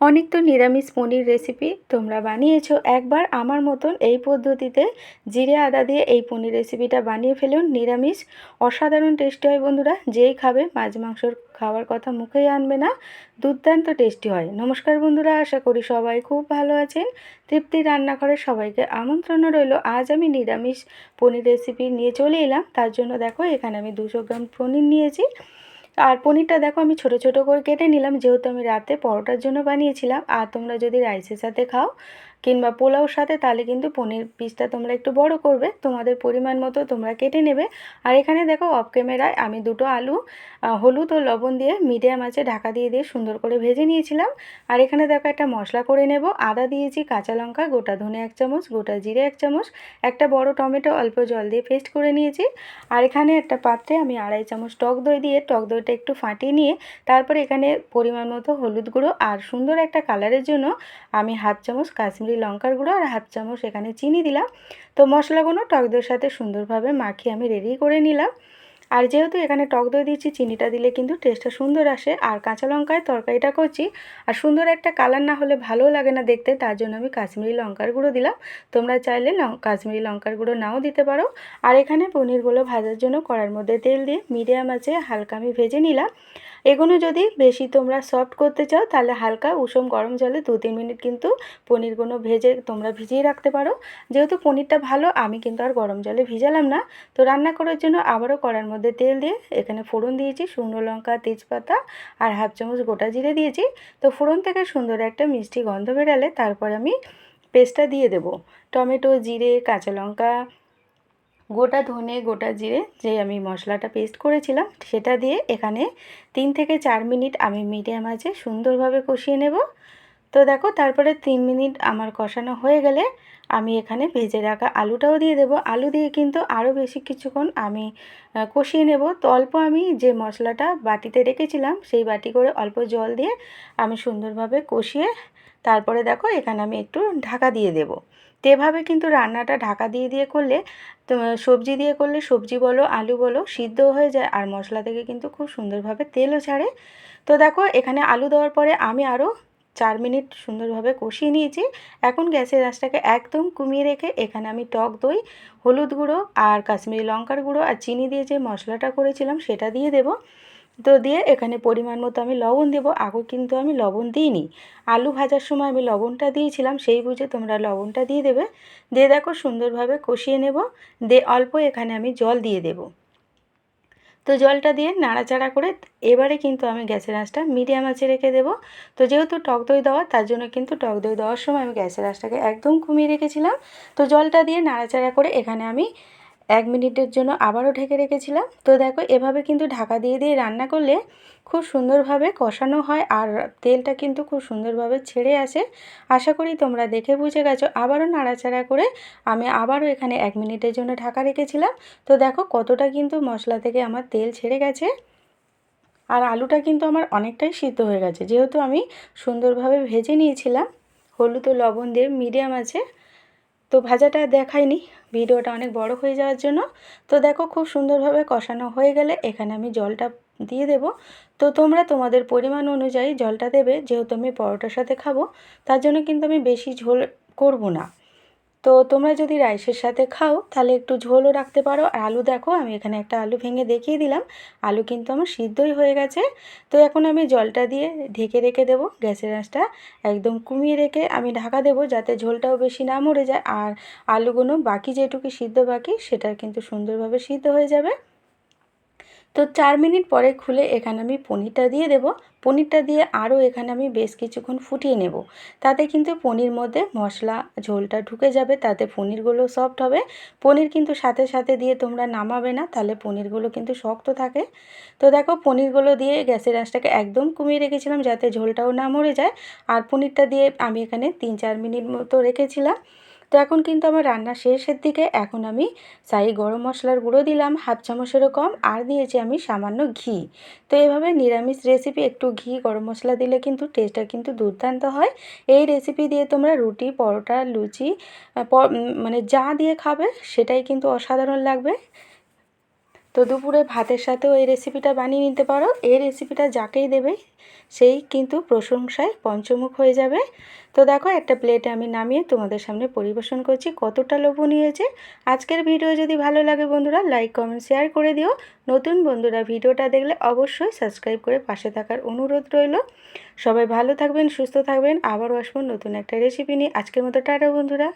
অনেক তো নিরামিষ পনির রেসিপি তোমরা বানিয়েছো, একবার আমার মতন এই পদ্ধতিতে জিরে আদা দিয়ে এই পনির রেসিপিটা বানিয়ে ফেলুন। নিরামিষ অসাধারণ টেস্টি হয় বন্ধুরা, যেই খাবে মাছ মাংসর খাওয়ার কথা মুখেই আনবে না, দুর্দান্ত টেস্টি হয়। নমস্কার বন্ধুরা, আশা করি সবাই খুব ভালো আছেন। তৃপ্তি রান্নাঘরে সবাইকে আমন্ত্রণ রইল। আজ আমি নিরামিষ পনির রেসিপি নিয়ে চলে এলাম। তার জন্য দেখো এখানে আমি 200 গ্রাম পনির নিয়েছি। আর পনিরটা দেখো আমি ছোট ছোট করে কেটে নিলাম, যেহেতু আমি রাতে পরোটার জন্য বানিয়েছিলাম। আর তোমরা যদি রাইসের সাথে খাও কিংবা পোলাওর সাথে, তাহলে কিন্তু পনির পিসটা তোমরা একটু বড় করবে, তোমাদের পরিমাণ মতো তোমরা কেটে নেবে। আর এখানে দেখো অফ ক্যামেরায় আমি দুটো আলু হলুদ ও লবণ দিয়ে মিডিয়াম আঁচে ঢাকা দিয়ে সুন্দর করে ভেজে নিয়েছিলাম। আর এখানে দেখো একটা মশলা করে নেব। আদা দিয়েছি, কাঁচা লঙ্কা, গোটা ধনে 1 চামচ, গোটা জিরে 1 চামচ, একটা বড় টমেটো অল্প জল দিয়ে পেস্ট করে নিয়েছি। আর এখানে একটা পাত্রে আমি 2.5 চামচ টক দই দিয়ে টক দইটা একটু ফাটিয়ে নিয়ে তারপরে এখানে পরিমাণ মতো হলুদ গুঁড়ো আর সুন্দর একটা কালারের জন্য আমি 1/2 চামচ কাশ্মীরি লঙ্কার গুঁড়ো আর 1/2 চামচ এখানে চিনি দিলাম। তো মশলাগুলো টক দইয়ের সাথে সুন্দরভাবে মাখিয়ে আমি রেডি করে নিলাম। আর যেহেতু এখানে টক দই দিচ্ছি, চিনিটা দিলে কিন্তু টেস্টটা সুন্দর আসে। আর কাঁচা লঙ্কায় তরকারিটা করছি, আর সুন্দর একটা কালার না হলে ভালো লাগে না দেখতে, তার জন্য আমি কাশ্মীরি লঙ্কার গুঁড়ো দিলাম। তোমরা চাইলে কাশ্মীরি লঙ্কার গুঁড়ো নাও দিতে পারো। আর এখানে পনিরগুলো ভাজার জন্য কড়ার মধ্যে তেল দিয়ে মিডিয়াম আঁচে হালকা আমি ভেজে নিলাম। এগুলো যদি বেশি তোমরা সফট করতে চাও, তাহলে হালকা উষুম গরম জলে 2-3 মিনিট কিন্তু পনিরগুলো ভেজে তোমরা ভিজিয়ে রাখতে পারো। যেহেতু পনিরটা ভালো, আমি কিন্তু আর গরম জলে ভিজালাম না। তো রান্না করার জন্য আবারও কড়ার মধ্যে তেল দিয়ে এখানে ফোড়ন দিয়েছি, শুকনো লঙ্কা, তেজপাতা আর 1/2 চামচ গোটা জিরে দিয়েছি। তো ফোড়ন থেকে সুন্দর একটা মিষ্টি গন্ধ বেরালে তারপর আমি পেস্টটা দিয়ে দেব। টমেটো, জিরে, কাঁচা লঙ্কা, গোটা ধনে, গোটা জিরে যে আমি মশলাটা পেস্ট করেছিলাম সেটা দিয়ে এখানে 3 থেকে 4 মিনিট আমি মিডিয়াম আঁচে সুন্দরভাবে কষিয়ে নেব। তো দেখো তারপরে 3 মিনিট আমার কষানো হয়ে গেলে আমি এখানে ভেজে রাখা আলুটাও দিয়ে দেব। আলু দিয়ে কিন্তু আরও বেশি কিছুক্ষণ আমি কষিয়ে নেব। তো অল্প আমি যে মশলাটা বাটিতে রেখেছিলাম সেই বাটি করে অল্প জল দিয়ে আমি সুন্দরভাবে কষিয়ে তারপরে দেখো এখানে আমি একটু ঢাকা দিয়ে দেব। তো এভাবে কিন্তু রান্নাটা ঢাকা দিয়ে দিয়ে করলে, তো সবজি দিয়ে করলে সবজি বলো আলু বলো সিদ্ধও হয়ে যায়, আর মশলা থেকে কিন্তু খুব সুন্দরভাবে তেলও ছাড়ে। তো দেখো এখানে আলু দেওয়ার পরে আমি আরও 4 মিনিট সুন্দরভাবে কষিয়ে নিয়েছি। এখন গ্যাসের আঁচটাকে একদম কমিয়ে রেখে এখানে আমি টক দই, হলুদ গুঁড়ো আর কাশ্মীরি লঙ্কার গুঁড়ো আর চিনি দিয়ে যে মশলাটা করেছিলাম সেটা দিয়ে দেব। তো দিয়ে এখানে পরিমাণ মতো আমি লবণ দেব। আগে কিন্তু আমি লবণ দিইনি, আলু ভাজার সময় আমি লবণটা দিয়েছিলাম, সেই বুঝে তোমরা লবণটা দিয়ে দেবে। দিয়ে দেখো সুন্দরভাবে কষিয়ে নেব। দিয়ে অল্প এখানে আমি জল দিয়ে দেব। তো জলটা দিয়ে নাড়াচাড়া করে এবারে কিন্তু আমি গ্যাসের আঁচটা মিডিয়াম আঁচে রেখে দেব। তো যেহেতু টক দই দেওয়া, তার জন্য কিন্তু টক দই দেওয়ার সময় আমি গ্যাসের আঁচটাকে একদম কমিয়ে রেখেছিলাম। তো জলটা দিয়ে নাড়াচাড়া করে এখানে আমি 1 মিনিটের জন্য আবারও ঢেকে রেখেছিলাম। তো দেখো এভাবে কিন্তু ঢাকা দিয়ে দিয়ে রান্না করলে খুব সুন্দরভাবে কষানো হয়, আর তেলটা কিন্তু খুব সুন্দরভাবে ছেড়ে আসে। আশা করি তোমরা দেখে বুঝে গেছো। আবারও নাড়াচাড়া করে আমি আবারও এখানে 1 মিনিটের জন্য ঢাকা রেখেছিলাম। তো দেখো কতটা কিন্তু মশলা থেকে আমার তেল ছেড়ে গেছে, আর আলুটা কিন্তু আমার অনেকটাই সিদ্ধ হয়ে গেছে, যেহেতু আমি সুন্দরভাবে ভেজে নিয়েছিলাম হলুদ ও লবণ দিয়ে মিডিয়াম আছে। তো ভাজাটা দেখাইনি, ভিডিওটা অনেক বড় হয়ে যাওয়ার জন্য। তো দেখো খুব সুন্দরভাবে কষানো হয়ে গেলে এখানে আমি জলটা দিয়ে দেব। তো তোমরা তোমাদের পরিমাণ অনুযায়ী জলটা দেবে, যেহেতু আমি পরোটার সাথে খাবো, তার জন্য কিন্তু আমি বেশি ঝোল করব না। তো তোমরা যদি রাইসের সাথে খাও তাহলে একটু ঝোলও রাখতে পারো। আর আলু দেখো আমি এখানে একটা আলু ভেঙে দেখিয়ে দিলাম, আলু কিন্তু আমার সিদ্ধই হয়ে গেছে। তো এখন আমি জলটা দিয়ে ঢেকে রেখে দেবো। গ্যাসের আঁচটা একদম কমিয়ে রেখে আমি ঢাকা দেবো, যাতে ঝোলটাও বেশি না মরে যায়, আর আলুগুলো বাকি যেটুকু সিদ্ধ বাকি সেটা কিন্তু সুন্দরভাবে সিদ্ধ হয়ে যাবে। তো 4 মিনিট পরে খুলে এখানে আমি পনিরটা দিয়ে দেব। পনিরটা দিয়ে আরও এখানে আমি বেশ কিছুক্ষণ ফুটিয়ে নেব। তাতে কিন্তু পনির মধ্যে মশলা ঝোলটা ঢুকে যাবে, তাতে পনিরগুলো সফট হবে। পনির কিন্তু সাথে সাথে দিয়ে তোমরা নামাবে না, তাহলে পনিরগুলো কিন্তু শক্ত থাকে। তো দেখো পনিরগুলো দিয়ে গ্যাসের আঁচটাকে একদম কমিয়ে রেখেছিলাম, যাতে ঝোলটাও না মরে যায়। আর পনিরটা দিয়ে আমি এখানে 3-4 মিনিট মতো রেখেছিলাম। তো এখন কিন্তু আমার রান্না শেষের দিকে। এখন আমি শাহি গরম মশলার গুঁড়ো দিলাম 1/2 চামচেরও কম, আর দিয়েছি আমি সামান্য ঘি। তো এইভাবে নিরামিষ রেসিপি একটু ঘি গরম মশলা দিলে কিন্তু টেস্টটা কিন্তু দুর্দান্ত হয়। এই রেসিপি দিয়ে তোমরা রুটি, পরোটা, লুচি মানে যা দিয়ে খাবে সেটাই কিন্তু অসাধারণ লাগবে। তো দুপুরে ভাতের সাথেও এই রেসিপিটা বানিয়ে নিতে পারো। এই রেসিপিটা যাকেই দেবে সেই কিন্তু প্রশংসায় পঞ্চমুখ হয়ে যাবে। তো দেখো একটা প্লেটে আমি নামিয়ে তোমাদের সামনে পরিবেশন করছি। কতটা লোভনীয় হয়েছে। আজকের ভিডিও যদি ভালো লাগে বন্ধুরা লাইক কমেন্ট শেয়ার করে দিও। নতুন বন্ধুরা ভিডিওটা দেখলে অবশ্যই সাবস্ক্রাইব করে পাশে থাকার অনুরোধ রইল। সবাই ভালো থাকবেন, সুস্থ থাকবেন। আবারও আসবো নতুন একটা রেসিপি নিয়ে। আজকের মতো টাটা বন্ধুরা।